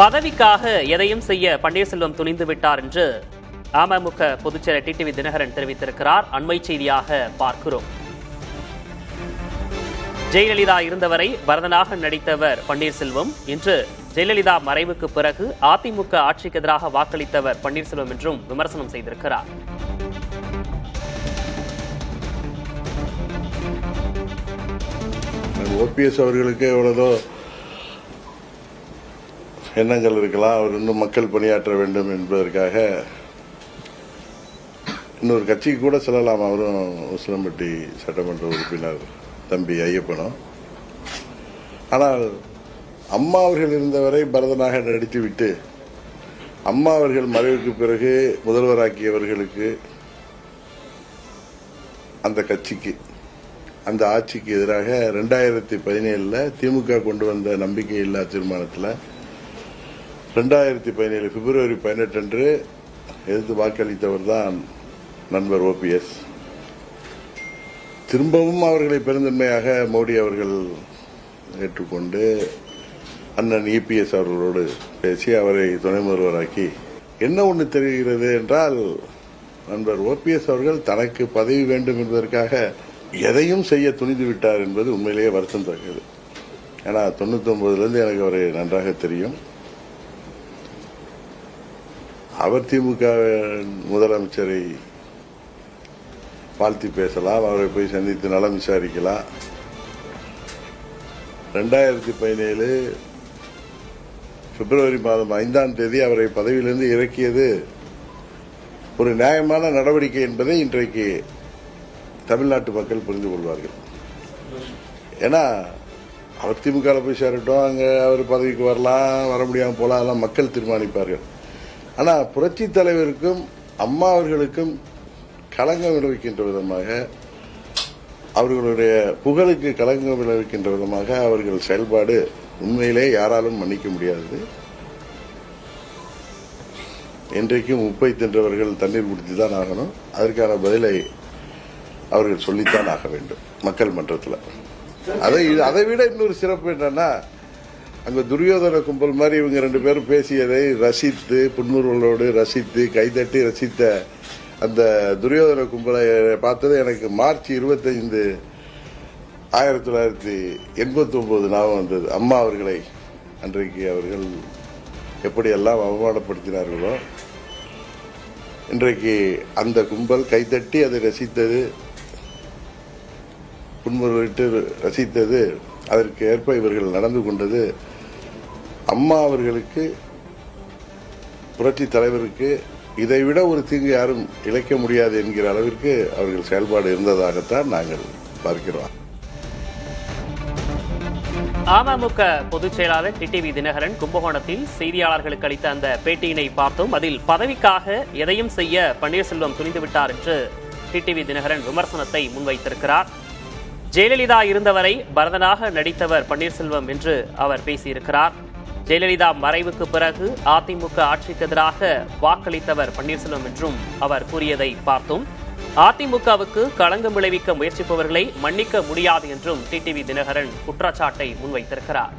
பதவிக்காக எதையும் செய்ய பன்னீர்செல்வம் துணிந்து விட்டார் என்று அமமுக பொதுச்செயலர் டிடிவி தினகரன் தெரிவித்திருக்கிறார். அண்மை செய்தியாக பார்க்கிறோம். ஜெயலலிதா இருந்தவரை பரதனாக நடித்தவர் பன்னீர்செல்வம். இன்று ஜெயலலிதா மறைவுக்கு பிறகு அதிமுக ஆட்சிக்கு எதிராக வாக்களித்தவர் பன்னீர்செல்வம் என்றும் விமர்சனம் செய்திருக்கிறார். ஓபிஎஸ் அவர்களுக்கு எவ்வளதோ எண்ணங்கள் இருக்கலாம். அவர் இன்னும் மக்கள் பணியாற்ற வேண்டும் என்பதற்காக இன்னொரு கட்சிக்கு கூட செல்லலாம். அவரும் உசிலம்பட்டி சட்டமன்ற உறுப்பினர் தம்பி ஐயப்பனும். ஆனால் அம்மா அவர்கள் இருந்தவரை பரதனாக நடித்துவிட்டு அம்மா அவர்கள் மறைவுக்கு பிறகு முதல்வராக்கியவர்களுக்கு, அந்த கட்சிக்கு, அந்த ஆட்சிக்கு எதிராக 2017 திமுக கொண்டு வந்த நம்பிக்கையில்லா தீர்மானத்தில் 2017 பிப்ரவரி 18 அன்று எதிர்த்து வாக்களித்தவர் தான் நண்பர் ஓபிஎஸ். திரும்பவும் அவர்களை பெருந்தன்மையாக மோடி அவர்கள் ஏற்றுக்கொண்டு அண்ணன் இபிஎஸ் அவர்களோடு பேசி அவரை துணை முதல்வராக்கி, என்ன ஒன்று தெரிகிறது என்றால், நண்பர் ஓபிஎஸ் அவர்கள் தனக்கு பதவி வேண்டும் என்பதற்காக எதையும் செய்ய துணிந்து விட்டார் என்பது உண்மையிலேயே வருத்தம் தக்கது. ஏன்னா 99 எனக்கு அவரை நன்றாக தெரியும். அவர் திமுக முதலமைச்சரை வாழ்த்தி பேசலாம், அவரை போய் சந்தித்து நலம் விசாரிக்கலாம். 2017 பிப்ரவரி மாதம் 5ஆம் தேதி அவரை பதவியிலிருந்து இறக்கியது ஒரு நியாயமான நடவடிக்கை என்பதை இன்றைக்கு தமிழ்நாட்டு மக்கள் புரிந்து கொள்வார்கள். ஏன்னா அவர் திமுக போய் சேரட்டும், அங்கே அவர் பதவிக்கு வரலாம், வர முடியாமல் போலாம், அதெல்லாம் மக்கள் தீர்மானிப்பார்கள். ஆனால் புரட்சி தலைவருக்கும் அம்மா அவர்களுக்கும் களங்கம் விளைவிக்கின்ற விதமாக, அவர்களுடைய புகழுக்கு களங்கம் விளைவிக்கின்ற விதமாக அவர்கள் செயல்பாடு உண்மையிலே யாராலும் மன்னிக்க முடியாது. இன்றைக்கும் உப்பை தின்றவர்கள் தண்ணீர் குடித்துதான் ஆகணும். அதற்கான பதிலை அவர்கள் சொல்லித்தான் ஆக வேண்டும் மக்கள் மன்றத்தில். அதை விட இன்னொரு சிறப்பு என்னன்னா, அங்க துரியோதன கும்பல் மாதிரி இவங்க 2 பேரும் பேசியதை ரசித்து, புன்முறுவலோடு ரசித்து, கைதட்டி ரசித்த அந்த துரியோதன கும்பலை பார்த்தது எனக்கு மார்ச் 25, 1989 ஞாபகம் வந்தது. அம்மா அவர்களை அன்றைக்கு அவர்கள் எப்படியெல்லாம் அவமானப்படுத்தினார்களோ, இன்றைக்கு அந்த கும்பல் கைதட்டி அதை ரசித்தது, புன்முறுவிட்டு ரசித்தது, அதற்கு ஏற்ப இவர்கள் நடந்து கொண்டது அம்மா அவர்களுக்கு, புரட்சி தலைவருக்கு இதைவிட ஒரு தீங்கு யாரும் இழைக்க முடியாது என்கிற அளவிற்கு அவர்கள் செயல்பாடு இருந்ததாகத்தான் நாங்கள் பார்க்கிறோம். அமமுக பொதுச் செயலாளர் டிடிவி தினகரன் கும்பகோணத்தில் செய்தியாளர்களுக்கு அளித்த அந்த பேட்டியினை பார்த்தோம். அதில் பதவிக்காக எதையும் செய்ய பன்னீர்செல்வம் துணிந்துவிட்டார் என்று டிடிவி தினகரன் விமர்சனத்தை முன்வைத்திருக்கிறார். ஜெயலலிதா இருந்தவரை பரதனாக நடித்தவர் பன்னீர்செல்வம் என்று அவர் பேசியிருக்கிறார். ஜெயலலிதா மறைவுக்கு பிறகு அதிமுக ஆட்சிக்கு எதிராக வாக்களித்தவர் பன்னீர்செல்வம் என்றும் அவர் கூறியதை பார்த்தோம். அதிமுகவுக்கு களங்கம் விளைவிக்க முயற்சிப்பவர்களை மன்னிக்க முடியாது என்றும் டிடிவி தினகரன் குற்றச்சாட்டை முன்வைத்திருக்கிறார்.